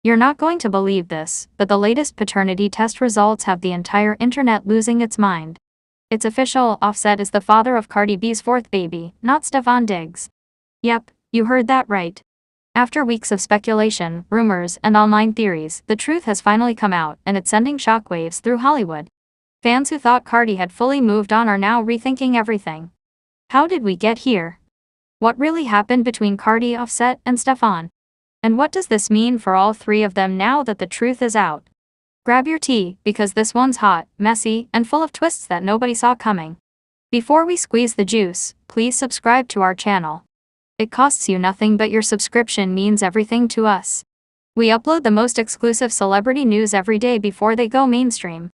You're not going to believe this, but the latest paternity test results have the entire internet losing its mind. It's official, Offset is the father of Cardi B's fourth baby, not Stefon Diggs. Yep, you heard that right. After weeks of speculation, rumors, and online theories, the truth has finally come out, and it's sending shockwaves through Hollywood. Fans who thought Cardi had fully moved on are now rethinking everything. How did we get here? What really happened between Cardi Offset and Stefon? And what does this mean for all three of them now that the truth is out? Grab your tea, because this one's hot, messy, and full of twists that nobody saw coming. Before we squeeze the juice, please subscribe to our channel. It costs you nothing, but your subscription means everything to us. We upload the most exclusive celebrity news every day before they go mainstream.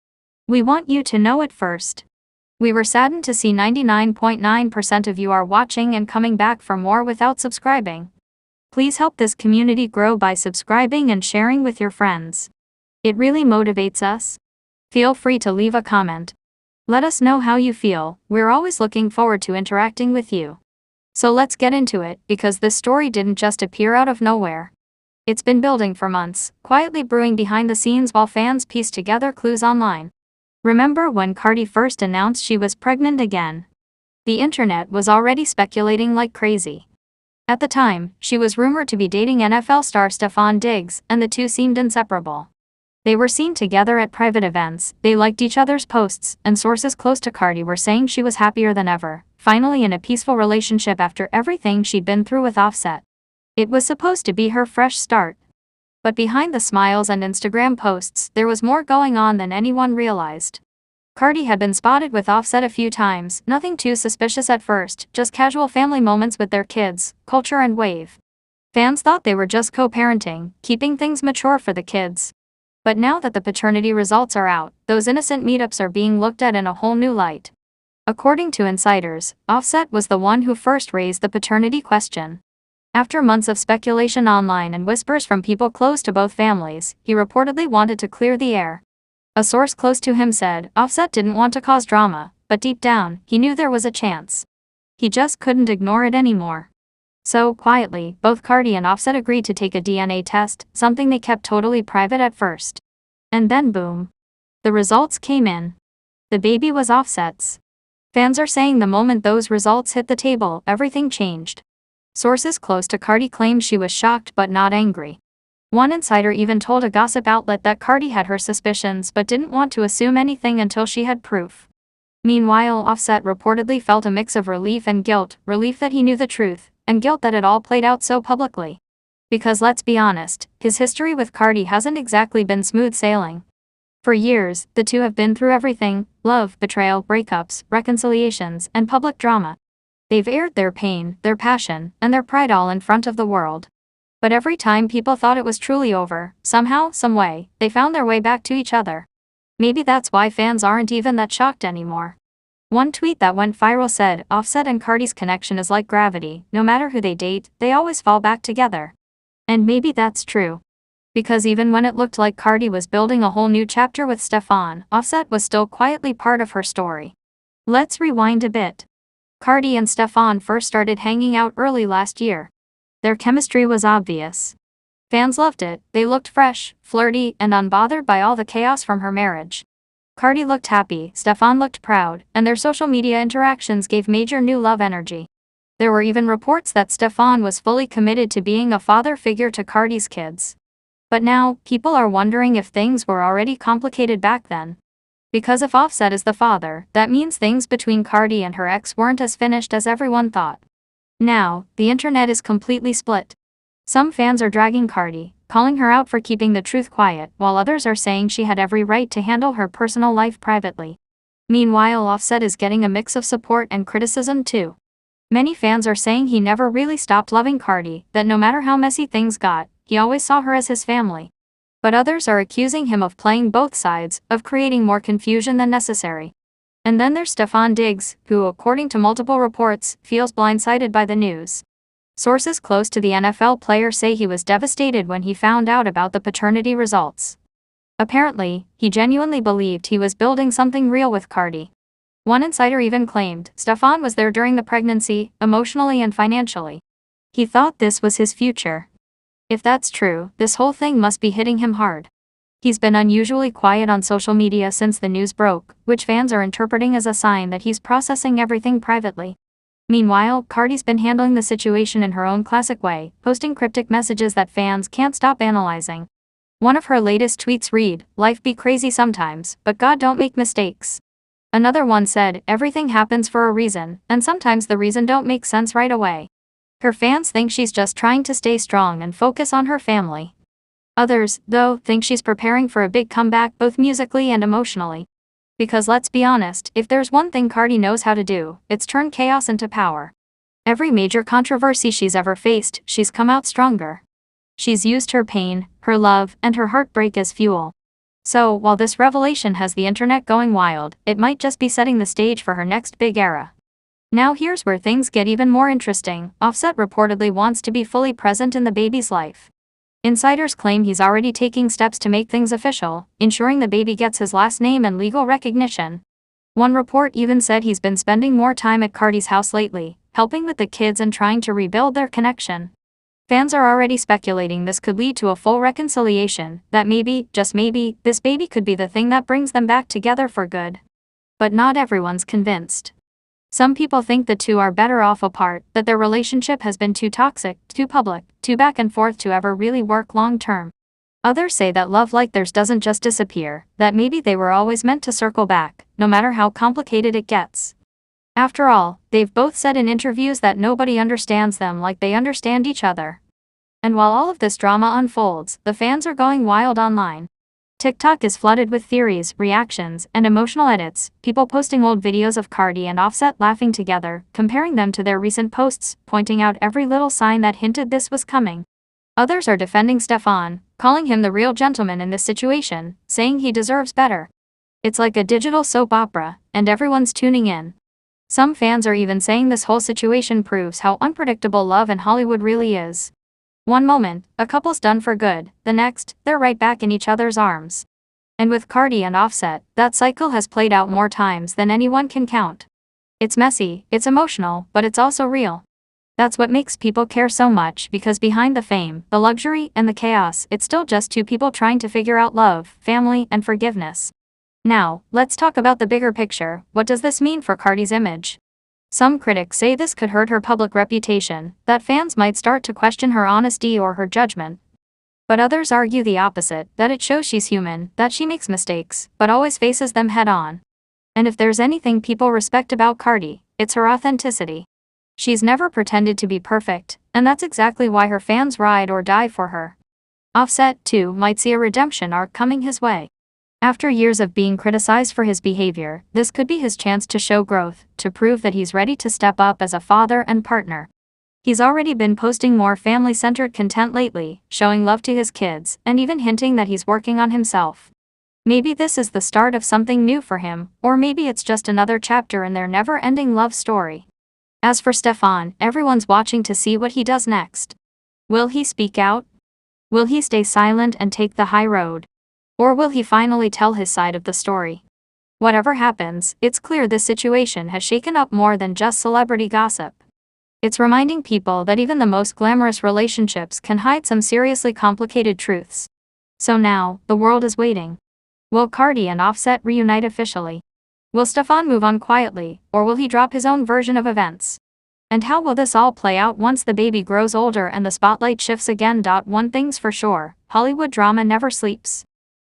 We want you to know it first. We were saddened to see 99.9% of you are watching and coming back for more without subscribing. Please help this community grow by subscribing and sharing with your friends. It really motivates us. Feel free to leave a comment. Let us know how you feel, we're always looking forward to interacting with you. So let's get into it, because this story didn't just appear out of nowhere. It's been building for months, quietly brewing behind the scenes while fans piece together clues online. Remember when Cardi first announced she was pregnant again? The internet was already speculating like crazy. At the time, she was rumored to be dating NFL star Stefon Diggs, and the two seemed inseparable. They were seen together at private events, they liked each other's posts, and sources close to Cardi were saying she was happier than ever, finally in a peaceful relationship after everything she'd been through with Offset. It was supposed to be her fresh start. But behind the smiles and Instagram posts, there was more going on than anyone realized. Cardi had been spotted with Offset a few times, nothing too suspicious at first, just casual family moments with their kids, Culture and Wave. Fans thought they were just co-parenting, keeping things mature for the kids. But now that the paternity results are out, those innocent meetups are being looked at in a whole new light. According to insiders, Offset was the one who first raised the paternity question. After months of speculation online and whispers from people close to both families, he reportedly wanted to clear the air. A source close to him said Offset didn't want to cause drama, but deep down, he knew there was a chance. He just couldn't ignore it anymore. So, quietly, both Cardi and Offset agreed to take a DNA test, something they kept totally private at first. And then boom. The results came in. The baby was Offset's. Fans are saying the moment those results hit the table, everything changed. Sources close to Cardi claimed she was shocked but not angry. One insider even told a gossip outlet that Cardi had her suspicions but didn't want to assume anything until she had proof. Meanwhile, Offset reportedly felt a mix of relief and guilt, relief that he knew the truth, and guilt that it all played out so publicly. Because let's be honest, his history with Cardi hasn't exactly been smooth sailing. For years, the two have been through everything: love, betrayal, breakups, reconciliations, and public drama. They've aired their pain, their passion, and their pride all in front of the world. But every time people thought it was truly over, somehow, someway, they found their way back to each other. Maybe that's why fans aren't even that shocked anymore. One tweet that went viral said, Offset and Cardi's connection is like gravity, no matter who they date, they always fall back together. And maybe that's true. Because even when it looked like Cardi was building a whole new chapter with Stefon, Offset was still quietly part of her story. Let's rewind a bit. Cardi and Stefon first started hanging out early last year. Their chemistry was obvious. Fans loved it, they looked fresh, flirty, and unbothered by all the chaos from her marriage. Cardi looked happy, Stefon looked proud, and their social media interactions gave major new love energy. There were even reports that Stefon was fully committed to being a father figure to Cardi's kids. But now, people are wondering if things were already complicated back then. Because if Offset is the father, that means things between Cardi and her ex weren't as finished as everyone thought. Now, the internet is completely split. Some fans are dragging Cardi, calling her out for keeping the truth quiet, while others are saying she had every right to handle her personal life privately. Meanwhile, Offset is getting a mix of support and criticism too. Many fans are saying he never really stopped loving Cardi, that no matter how messy things got, he always saw her as his family. But others are accusing him of playing both sides, of creating more confusion than necessary. And then there's Stefon Diggs, who, according to multiple reports, feels blindsided by the news. Sources close to the NFL player say he was devastated when he found out about the paternity results. Apparently, he genuinely believed he was building something real with Cardi. One insider even claimed Stefon was there during the pregnancy, emotionally and financially. He thought this was his future. If that's true, this whole thing must be hitting him hard. He's been unusually quiet on social media since the news broke, which fans are interpreting as a sign that he's processing everything privately. Meanwhile, Cardi's been handling the situation in her own classic way, posting cryptic messages that fans can't stop analyzing. One of her latest tweets read, "Life be crazy sometimes, but God don't make mistakes." Another one said, "Everything happens for a reason, and sometimes the reason don't make sense right away." Her fans think she's just trying to stay strong and focus on her family. Others, though, think she's preparing for a big comeback both musically and emotionally. Because let's be honest, if there's one thing Cardi knows how to do, it's turn chaos into power. Every major controversy she's ever faced, she's come out stronger. She's used her pain, her love, and her heartbreak as fuel. So, while this revelation has the internet going wild, it might just be setting the stage for her next big era. Now here's where things get even more interesting. Offset reportedly wants to be fully present in the baby's life. Insiders claim he's already taking steps to make things official, ensuring the baby gets his last name and legal recognition. One report even said he's been spending more time at Cardi's house lately, helping with the kids and trying to rebuild their connection. Fans are already speculating this could lead to a full reconciliation, that maybe, just maybe, this baby could be the thing that brings them back together for good. But not everyone's convinced. Some people think the two are better off apart, that their relationship has been too toxic, too public, too back and forth to ever really work long term. Others say that love like theirs doesn't just disappear, that maybe they were always meant to circle back, no matter how complicated it gets. After all, they've both said in interviews that nobody understands them like they understand each other. And while all of this drama unfolds, the fans are going wild online. TikTok is flooded with theories, reactions, and emotional edits, people posting old videos of Cardi and Offset laughing together, comparing them to their recent posts, pointing out every little sign that hinted this was coming. Others are defending Stefon, calling him the real gentleman in this situation, saying he deserves better. It's like a digital soap opera, and everyone's tuning in. Some fans are even saying this whole situation proves how unpredictable love in Hollywood really is. One moment, a couple's done for good, the next, they're right back in each other's arms. And with Cardi and Offset, that cycle has played out more times than anyone can count. It's messy, it's emotional, but it's also real. That's what makes people care so much, because behind the fame, the luxury, and the chaos, it's still just two people trying to figure out love, family, and forgiveness. Now, let's talk about the bigger picture. What does this mean for Cardi's image? Some critics say this could hurt her public reputation, that fans might start to question her honesty or her judgment. But others argue the opposite, that it shows she's human, that she makes mistakes, but always faces them head-on. And if there's anything people respect about Cardi, it's her authenticity. She's never pretended to be perfect, and that's exactly why her fans ride or die for her. Offset, too, might see a redemption arc coming his way. After years of being criticized for his behavior, this could be his chance to show growth, to prove that he's ready to step up as a father and partner. He's already been posting more family-centered content lately, showing love to his kids, and even hinting that he's working on himself. Maybe this is the start of something new for him, or maybe it's just another chapter in their never-ending love story. As for Stefon, everyone's watching to see what he does next. Will he speak out? Will he stay silent and take the high road? Or will he finally tell his side of the story? Whatever happens, it's clear this situation has shaken up more than just celebrity gossip. It's reminding people that even the most glamorous relationships can hide some seriously complicated truths. So now, the world is waiting. Will Cardi and Offset reunite officially? Will Stefon move on quietly, or will he drop his own version of events? And how will this all play out once the baby grows older and the spotlight shifts again? One thing's for sure, Hollywood drama never sleeps.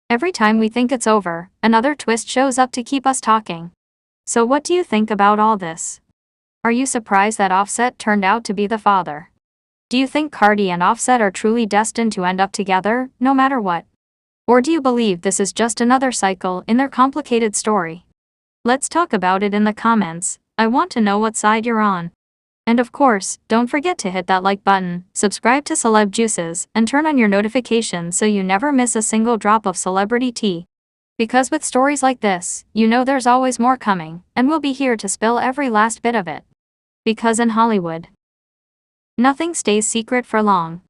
Every time we think it's over, another twist shows up to keep us talking. So what do you think about all this? Are you surprised that Offset turned out to be the father? Do you think Cardi and Offset are truly destined to end up together, no matter what? Or do you believe this is just another cycle in their complicated story? Let's talk about it in the comments. I want to know what side you're on. And of course, don't forget to hit that like button, subscribe to Celeb Juices, and turn on your notifications so you never miss a single drop of celebrity tea. Because with stories like this, you know there's always more coming, and we'll be here to spill every last bit of it. Because in Hollywood, nothing stays secret for long.